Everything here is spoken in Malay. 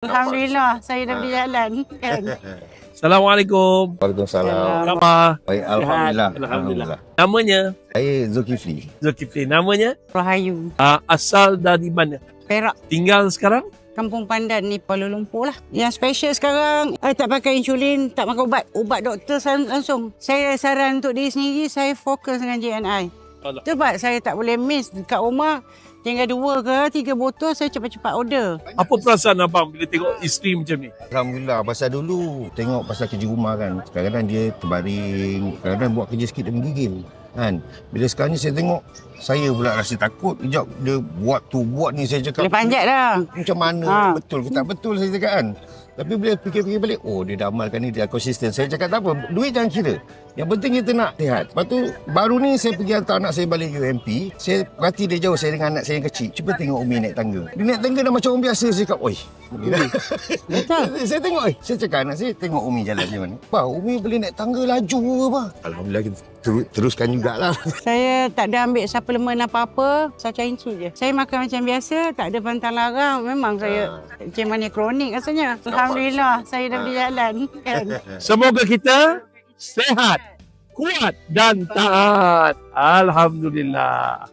Alhamdulillah, saya dah berjalan. Kan? Assalamualaikum. Waalaikumsalam. Khabar? Baik, Alhamdulillah. Alhamdulillah. Namanya? Saya Zulkifli. Zulkifli. Namanya? Rahayu, Asal dari mana? Perak, Tinggal sekarang? Kampung Pandan ni, Kuala Lumpur lah. Yang special sekarang, tak pakai insulin, tak makan ubat. Ubat doktor langsung. Saya saran untuk diri sendiri, saya fokus dengan JNI. Sebab saya tak boleh miss dekat rumah. Tinggal 2 ke 3 botol, saya cepat-cepat order. Apa perasaan abang bila tengok isteri macam ni? Alhamdulillah, pasal dulu tengok pasal kerja rumah kan. Kadang-kadang dia terbaring, kadang-kadang buat kerja sikit dia menggigil. Kan? Bila sekarang ni saya tengok, saya pula rasa takut. Sekejap dia buat tu, buat ni, saya cakap. Dia panjat dah. Macam mana? Betul ke tak betul saya cakap kan. Tapi bila fikir-fikir balik, oh dia dah amalkan ni, dia konsisten. Saya cakap tak apa, duit jangan kira. Yang penting kita nak sihat. Lepas tu, baru ni saya pergi hantar anak saya balik UMP. Saya perhati dia jauh, saya dengan anak saya yang kecil. Cuba tengok Umi naik tangga. Dia naik tangga dah macam orang biasa. Saya cakap, oi. Betul. Saya tengok, saya cakap anak saya, tengok Umi jalan macam mana. Pak, Umi boleh naik tangga laju ke apa? Alhamdulillah, kita teruskan jugalah. Saya tak ada ambil suplemen apa-apa. Saya cainci je. Saya makan macam biasa, tak ada pantang larang. Memang saya macam mana kronik rasanya. Alhamdulillah, saya dah berjalan. Kan? Semoga kita sehat, kuat dan taat. Alhamdulillah.